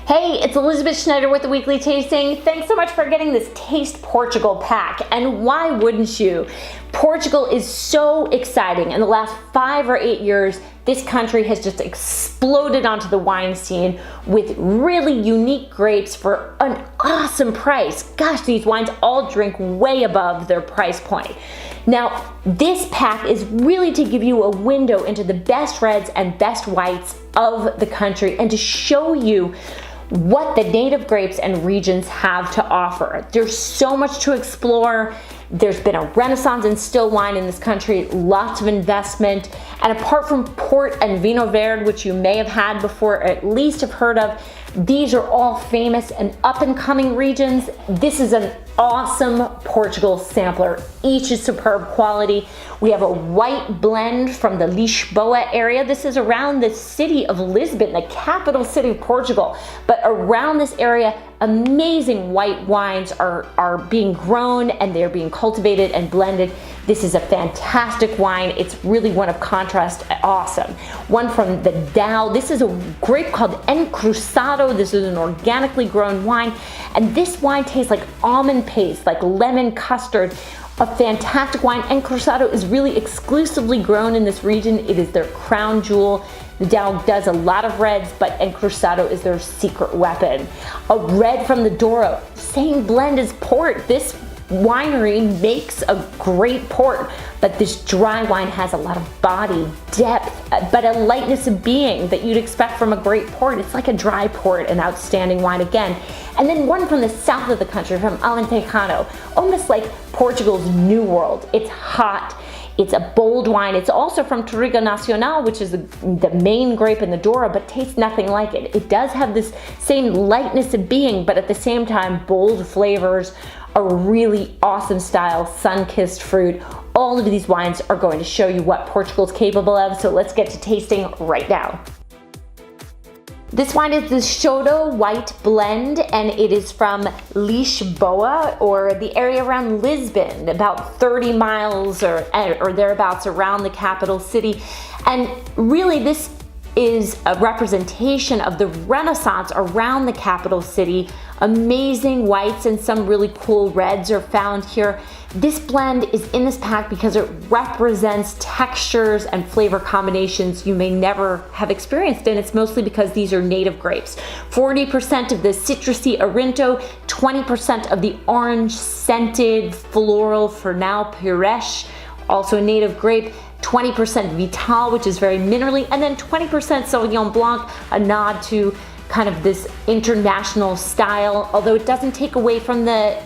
Hey, it's Elizabeth Schneider with the Weekly Tasting. Thanks so much for getting this Taste Portugal pack. And why wouldn't you? Portugal is so exciting. In the last 5 or 8 years, this country has just exploded onto the wine scene with really unique grapes for an awesome price. Gosh, these wines all drink way above their price point. Now, this pack is really to give you a window into the best reds and best whites of the country and to show you what the native grapes and regions have to offer. There's so much to explore. There's been a renaissance in still wine in this country, lots of investment. And apart from Port and Vinho Verde, which you may have had before, or at least have heard of, these are all famous and up and coming regions. This is an awesome Portugal sampler. Each is superb quality. We have a white blend from the Lisboa area. This is around the city of Lisbon, the capital city of Portugal. But around this area, amazing white wines are being grown and they're being cultivated and blended. This is a fantastic wine. It's really one of contrast, awesome. One from the Dow. This is a grape called Encruzado. This is an organically grown wine. And this wine tastes like almond paste, like lemon custard. A fantastic wine. Encruzado is really exclusively grown in this region. It is their crown jewel. The Dow does a lot of reds, but Encruzado is their secret weapon. A red from the Douro, same blend as port. This winery makes a great port, but this dry wine has a lot of body, depth, but a lightness of being that you'd expect from a great port. It's like a dry port, an outstanding wine again. And then one from the south of the country, from Alentejano, almost like Portugal's New World. It's hot. It's a bold wine. It's also from Touriga Nacional, which is the main grape in the Douro, but tastes nothing like it. It does have this same lightness of being, but at the same time, bold flavors, a really awesome style, sun-kissed fruit. All of these wines are going to show you what Portugal's capable of, so let's get to tasting right now. This wine is the Xodo white blend, and it is from Lisboa, or the area around Lisbon, about 30 miles or thereabouts around the capital city. And really this is a representation of the Renaissance around the capital city. Amazing whites and some really cool reds are found here. This blend is in this pack because it represents textures and flavor combinations you may never have experienced, and it's mostly because these are native grapes. 40% of the citrusy Arinto, 20% of the orange scented floral Fernão Pires, also a native grape, 20% Vital, which is very minerally, and then 20% Sauvignon Blanc, a nod to kind of this international style, although it doesn't take away from the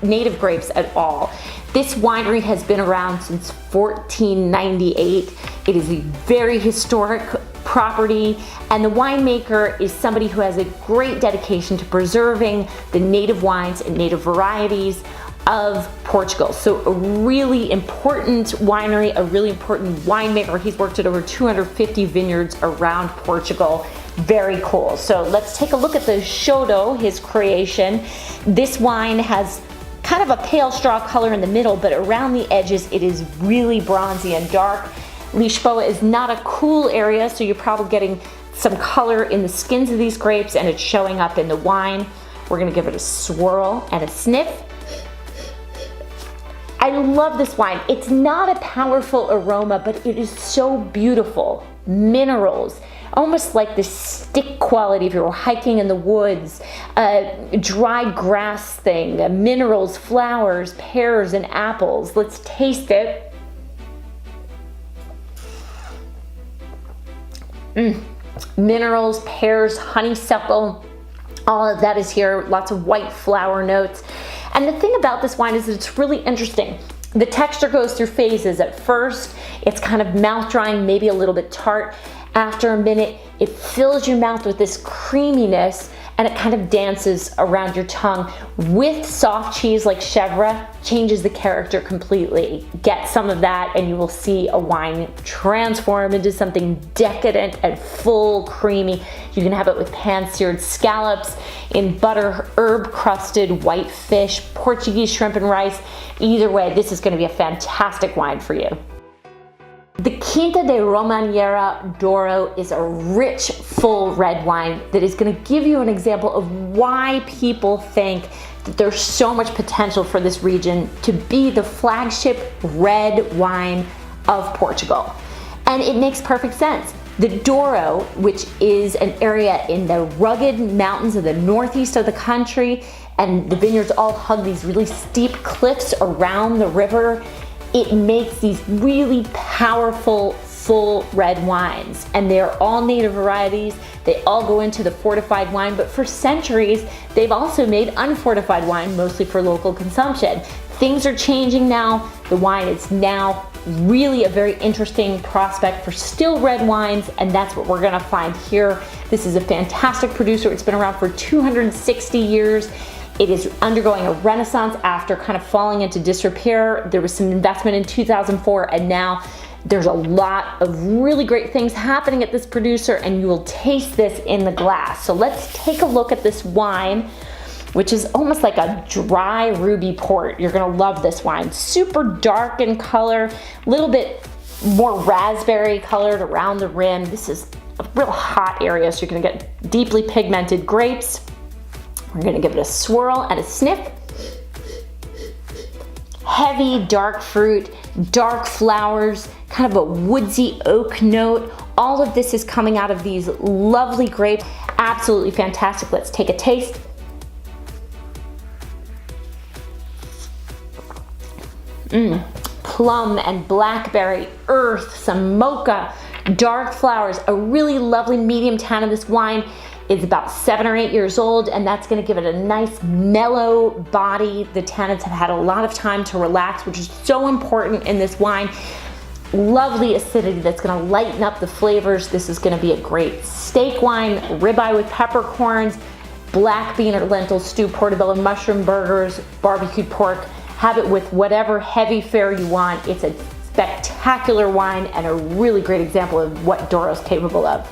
native grapes at all. This winery has been around since 1498. It is a very historic property, and the winemaker is somebody who has a great dedication to preserving the native wines and native varieties of Portugal. So a really important winery, a really important winemaker. He's worked at over 250 vineyards around Portugal. Very cool. So let's take a look at the Xodo, his creation. This wine has kind of a pale straw color in the middle, but around the edges it is really bronzy and dark. Lisboa is not a cool area, so you're probably getting some color in the skins of these grapes, and it's showing up in the wine. We're gonna give it a swirl and a sniff. I love this wine. It's not a powerful aroma, but it is so beautiful. Minerals, almost like the stick quality if you were hiking in the woods, a dry grass thing, minerals, flowers, pears, and apples. Let's taste it. Minerals, pears, honeysuckle, all of that is here. Lots of white flower notes. And the thing about this wine is that it's really interesting. The texture goes through phases. At first, it's kind of mouth drying, maybe a little bit tart. After a minute, it fills your mouth with this creaminess, and it kind of dances around your tongue. With soft cheese like chèvre, changes the character completely. Get some of that and you will see a wine transform into something decadent and full, creamy. You can have it with pan-seared scallops, in butter, herb-crusted white fish, Portuguese shrimp and rice. Either way, this is going to be a fantastic wine for you. The Quinta de Romaneira Douro is a rich, full red wine that is going to give you an example of why people think that there's so much potential for this region to be the flagship red wine of Portugal. And it makes perfect sense. The Douro, which is an area in the rugged mountains of the northeast of the country, and the vineyards all hug these really steep cliffs around the river, it makes these really powerful, full red wines. And they're all native varieties. They all go into the fortified wine, but for centuries, they've also made unfortified wine, mostly for local consumption. Things are changing now. The wine is now really a very interesting prospect for still red wines, and that's what we're gonna find here. This is a fantastic producer. It's been around for 260 years. It is undergoing a renaissance after kind of falling into disrepair. There was some investment in 2004, and now there's a lot of really great things happening at this producer, and you will taste this in the glass. So let's take a look at this wine, which is almost like a dry ruby port. You're gonna love this wine. Super dark in color, a little bit more raspberry colored around the rim. This is a real hot area, so you're gonna get deeply pigmented grapes. We're gonna give it a swirl and a sniff. Heavy dark fruit, dark flowers, kind of a woodsy oak note. All of this is coming out of these lovely grapes. Absolutely fantastic. Let's take a taste. Plum and blackberry, earth, some mocha, dark flowers, a really lovely medium tannin. This wine is about 7 or 8 years old, and that's gonna give it a nice mellow body. The tannins have had a lot of time to relax, which is so important in this wine. Lovely acidity that's gonna lighten up the flavors. This is gonna be a great steak wine, ribeye with peppercorns, black bean or lentil stew, portobello mushroom burgers, barbecued pork. Have it with whatever heavy fare you want. It's a spectacular wine and a really great example of what Douro's capable of.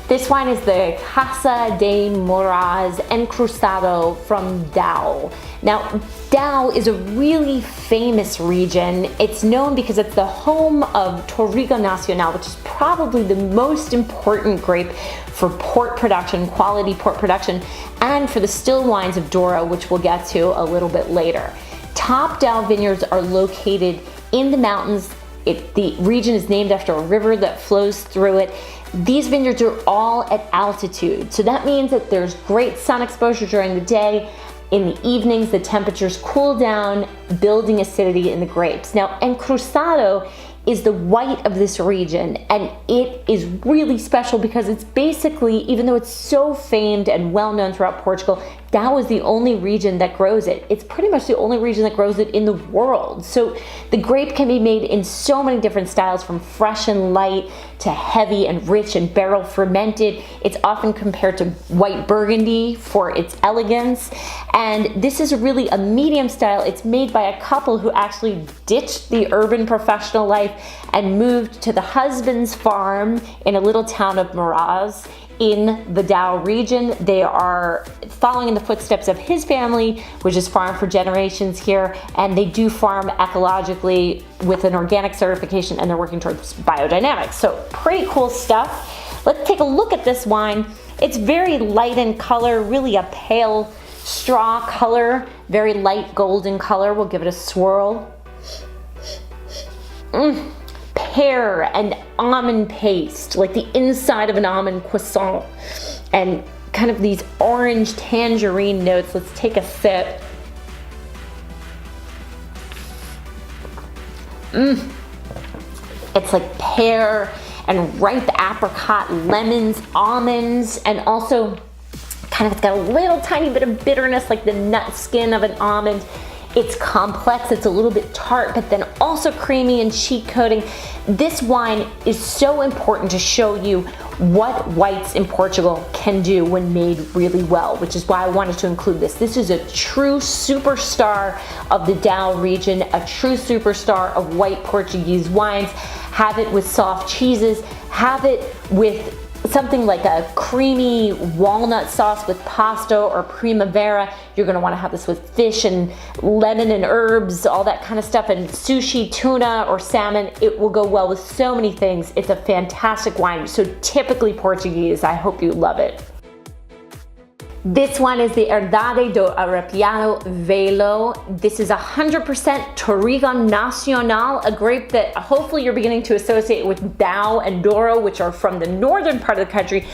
This wine is the Casa de Mouraz Encruzado from Douro. Now, Douro is a really famous region. It's known because it's the home of Touriga Nacional, which is probably the most important grape for port production, quality port production, and for the still wines of Douro, which we'll get to a little bit later. Top Douro vineyards are located in the mountains. The region is named after a river that flows through it. These vineyards are all at altitude, so that means that there's great sun exposure during the day. In the evenings, the temperatures cool down, building acidity in the grapes. Now, Encruzado is the white of this region, and it is really special because it's basically, even though it's so famed and well known throughout Portugal, Douro is the only region that grows it. It's pretty much the only region that grows it in the world. So the grape can be made in so many different styles, from fresh and light to heavy and rich and barrel fermented. It's often compared to white Burgundy for its elegance. And this is really a medium style. It's made by a couple who actually ditched the urban professional life and moved to the husband's farm in a little town of Mouraz in the Douro region. They are following in the footsteps of his family, which has farmed for generations here, and they do farm ecologically with an organic certification, and they're working towards biodynamics. So pretty cool stuff. Let's take a look at this wine. It's very light in color, really a pale straw color, very light golden color. We'll give it a swirl. Pear and almond paste, like the inside of an almond croissant, and kind of these orange tangerine notes. Let's take a sip. It's like pear and ripe apricot, lemons, almonds, and also kind of it's got a little tiny bit of bitterness, like the nut skin of an almond. It's complex, it's a little bit tart, but then also creamy and cheek coating. This wine is so important to show you what whites in Portugal can do when made really well, which is why I wanted to include this. This is a true superstar of the Douro region, a true superstar of white Portuguese wines. Have it with soft cheeses, have it with something like a creamy walnut sauce with pesto or primavera. You're gonna wanna have this with fish and lemon and herbs, all that kind of stuff, and sushi, tuna, or salmon. It will go well with so many things. It's a fantastic wine, so typically Portuguese. I hope you love it. This one is the Herdade do Arrepiado Velho. This is 100% Touriga Nacional, a grape that hopefully you're beginning to associate with Douro and Douro, which are from the northern part of the country.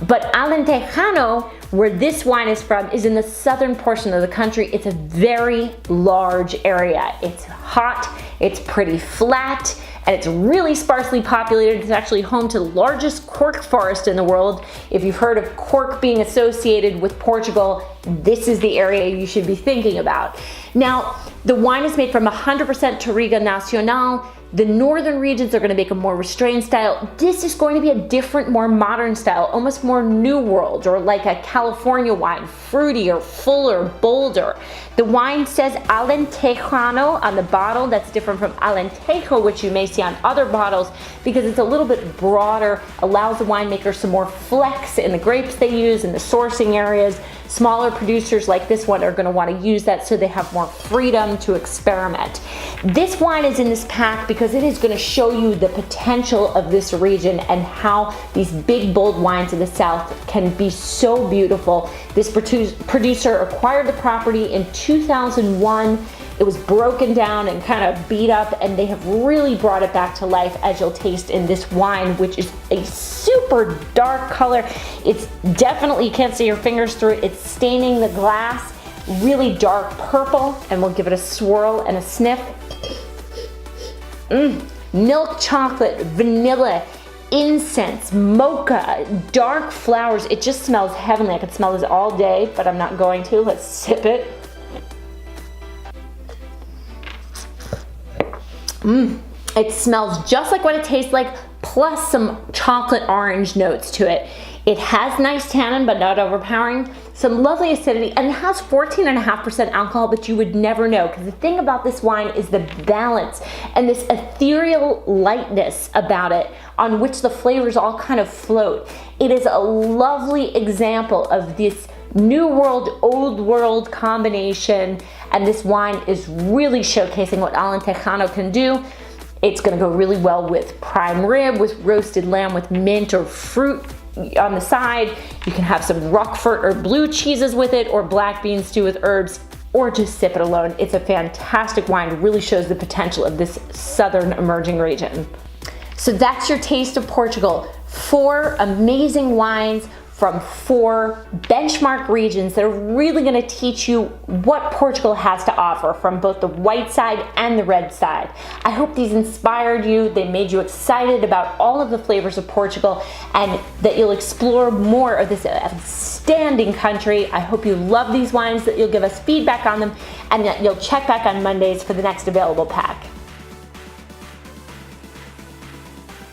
But Alentejano, where this wine is from, is in the southern portion of the country. It's a very large area. It's hot, it's pretty flat, and it's really sparsely populated. It's actually home to the largest cork forest in the world. If you've heard of cork being associated with Portugal, this is the area you should be thinking about. Now, the wine is made from 100% Touriga Nacional. The northern regions are going to make a more restrained style. This is going to be a different, more modern style, almost more New World, or like a California wine, fruitier, fuller, bolder. The wine says Alentejano on the bottle. That's different from Alentejo, which you may see on other bottles, because it's a little bit broader, allows the winemaker some more flex in the grapes they use, in the sourcing areas. Smaller producers like this one are going to want to use that so they have more freedom to experiment. This wine is in this pack because it is going to show you the potential of this region and how these big, bold wines of the South can be so beautiful. This producer acquired the property in 2001. It was broken down and kind of beat up, and they have really brought it back to life, as you'll taste in this wine, which is a super dark color. It's definitely, you can't see your fingers through it. It's staining the glass, really dark purple, and we'll give it a swirl and a sniff. Milk chocolate, vanilla, incense, mocha, dark flowers. It just smells heavenly. I could smell this all day, but I'm not going to. Let's sip it. It smells just like what it tastes like, plus some chocolate orange notes to it. It has nice tannin, but not overpowering, some lovely acidity, and it has 14.5% alcohol, but you would never know, because the thing about this wine is the balance and this ethereal lightness about it, on which the flavors all kind of float. It is a lovely example of this New World, Old World combination, and this wine is really showcasing what Alentejano can do. It's gonna go really well with prime rib, with roasted lamb with mint or fruit on the side. You can have some Roquefort or blue cheeses with it, or black bean stew with herbs, or just sip it alone. It's a fantastic wine. It really shows the potential of this southern emerging region. So that's your taste of Portugal. 4 amazing wines from 4 benchmark regions that are really going to teach you what Portugal has to offer from both the white side and the red side. I hope these inspired you, they made you excited about all of the flavors of Portugal, and that you'll explore more of this outstanding country. I hope you love these wines, that you'll give us feedback on them, and that you'll check back on Mondays for the next available pack.